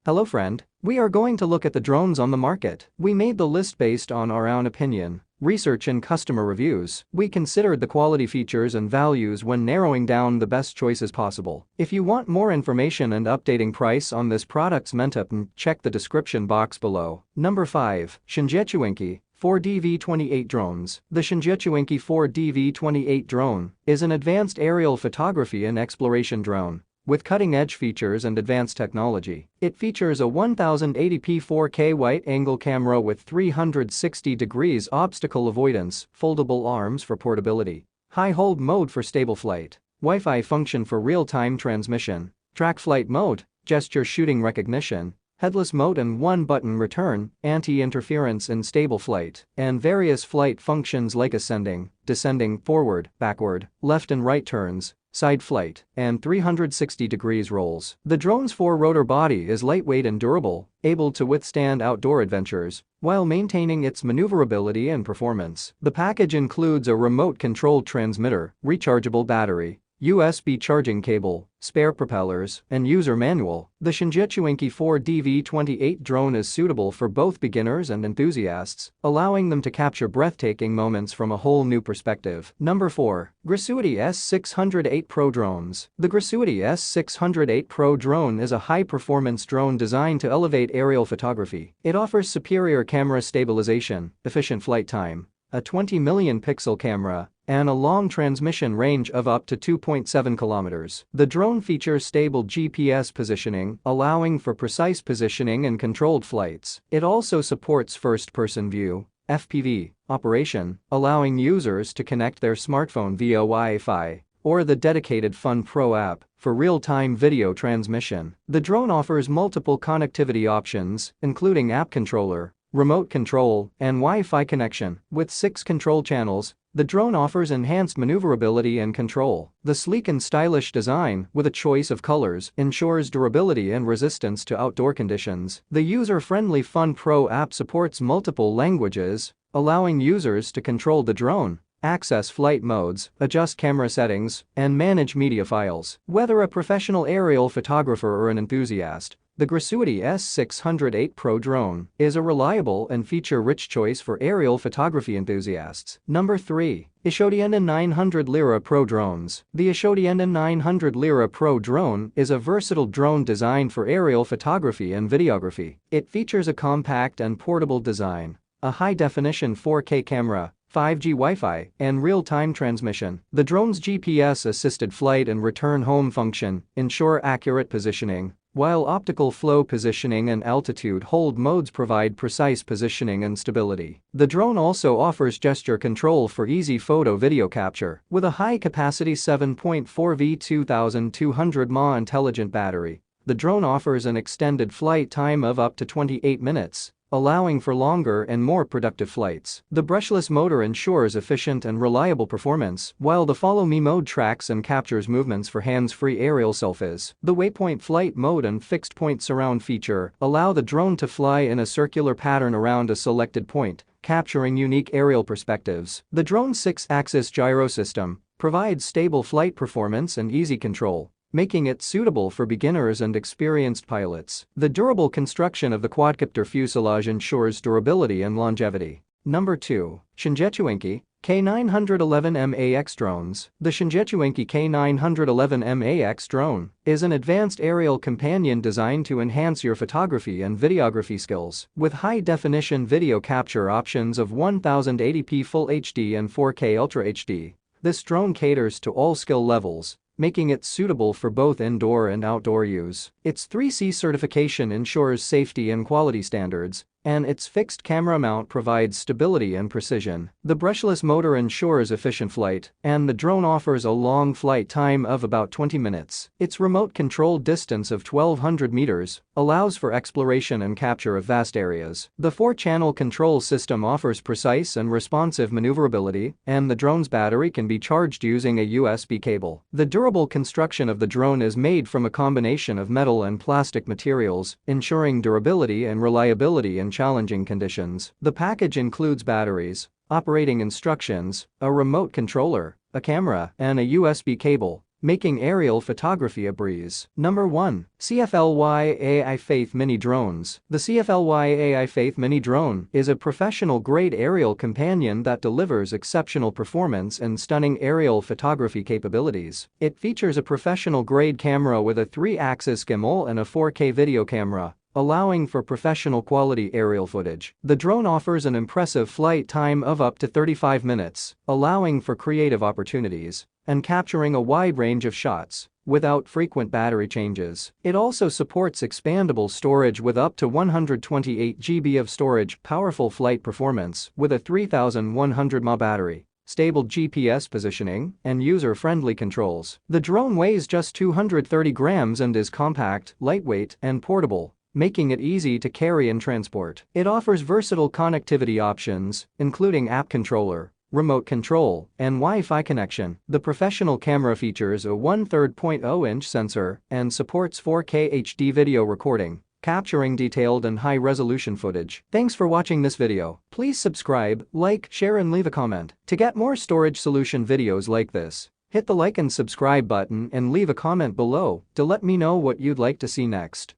Hello friend, we are going to look at the drones on the market. We made the list based on our own opinion, research and customer reviews. We considered the quality features and values when narrowing down the best choices possible. If you want more information and updating price on this product's Mentap, check the description box below. Number 5. Shingetsuinki 4DV28 Drones. The Shingetsuinki 4DV28 drone is an advanced aerial photography and exploration drone with cutting-edge features and advanced technology. It features a 1080p 4K wide-angle camera with 360 degrees obstacle avoidance, foldable arms for portability, high hold mode for stable flight, Wi-Fi function for real-time transmission, track flight mode, gesture shooting recognition, headless mode and one-button return, anti-interference in stable flight, and various flight functions like ascending, descending, forward, backward, left and right turns, side flight, and 360 degrees rolls. The drone's four-rotor body is lightweight and durable, able to withstand outdoor adventures, while maintaining its maneuverability and performance. The package includes a remote-controlled transmitter, rechargeable battery, USB charging cable, spare propellers, and user manual. The Shingetsuinki 4DV28 drone is suitable for both beginners and enthusiasts, allowing them to capture breathtaking moments from a whole new perspective. Number 4. Grasuity S608 Pro Drones. The Grasuity S608 Pro drone is a high-performance drone designed to elevate aerial photography. It offers superior camera stabilization, efficient flight time, a 20 million pixel camera, and a long transmission range of up to 2.7 kilometers. The drone features stable GPS positioning, allowing for precise positioning and controlled flights. It also supports first-person view (FPV) operation, allowing users to connect their smartphone via Wi-Fi or the dedicated Fun Pro app for real-time video transmission. The drone offers multiple connectivity options, including app controller, remote control, and Wi-Fi connection. With 6 control channels, the drone offers enhanced maneuverability and control. The sleek and stylish design, with a choice of colors, ensures durability and resistance to outdoor conditions. The user-friendly Fun Pro app supports multiple languages, allowing users to control the drone, access flight modes, adjust camera settings, and manage media files. Whether a professional aerial photographer or an enthusiast, the Grasuity S608 Pro drone is a reliable and feature-rich choice for aerial photography enthusiasts. Number 3. Ishodien 900 Lira Pro Drones. The Ishodien 900 Lira Pro drone is a versatile drone designed for aerial photography and videography. It features a compact and portable design, a high-definition 4K camera, 5G Wi-Fi, and real-time transmission. The drone's GPS-assisted flight and return home function ensure accurate positioning, while optical flow positioning and altitude hold modes provide precise positioning and stability. The drone also offers gesture control for easy photo-video capture. With a high-capacity 7.4V 2200 mAh intelligent battery, the drone offers an extended flight time of up to 28 minutes, allowing for longer and more productive flights. The brushless motor ensures efficient and reliable performance, while the Follow Me mode tracks and captures movements for hands-free aerial selfies. The Waypoint Flight Mode and Fixed Point Surround feature allow the drone to fly in a circular pattern around a selected point, capturing unique aerial perspectives. The drone's 6-axis gyro system provides stable flight performance and easy control, making it suitable for beginners and experienced pilots. The durable construction of the quadcopter fuselage ensures durability and longevity. Number 2. Shingetsuinki K911MAX Drones. The Shingetsuinki K911MAX drone is an advanced aerial companion designed to enhance your photography and videography skills. With high-definition video capture options of 1080p Full HD and 4K Ultra HD, this drone caters to all skill levels, making it suitable for both indoor and outdoor use. Its 3C certification ensures safety and quality standards, and its fixed camera mount provides stability and precision. The brushless motor ensures efficient flight, and the drone offers a long flight time of about 20 minutes. Its remote-controlled distance of 1,200 meters allows for exploration and capture of vast areas. The 4-channel control system offers precise and responsive maneuverability, and the drone's battery can be charged using a USB cable. The durable construction of the drone is made from a combination of metal and plastic materials, ensuring durability and reliability in challenging conditions. The package includes batteries, operating instructions, a remote controller, a camera, and a USB cable, making aerial photography a breeze. Number 1. CFLY AI Faith Mini Drones. The CFLY AI Faith Mini Drone is a professional-grade aerial companion that delivers exceptional performance and stunning aerial photography capabilities. It features a professional-grade camera with a 3-axis gimbal and a 4K video camera, allowing for professional quality aerial footage. The drone offers an impressive flight time of up to 35 minutes, allowing for creative opportunities and capturing a wide range of shots without frequent battery changes. It also supports expandable storage with up to 128 GB of storage, powerful flight performance with a 3100 mAh battery, stable GPS positioning, and user-friendly controls. The drone weighs just 230 grams and is compact, lightweight, and portable, making it easy to carry and transport. It offers versatile connectivity options, including app controller, remote control, and Wi-Fi connection. The professional camera features a 1/3.0-inch sensor and supports 4K HD video recording, capturing detailed and high-resolution footage. Thanks for watching this video. Please subscribe, like, share and leave a comment. To get more storage solution videos like this, hit the like and subscribe button and leave a comment below to let me know what you'd like to see next.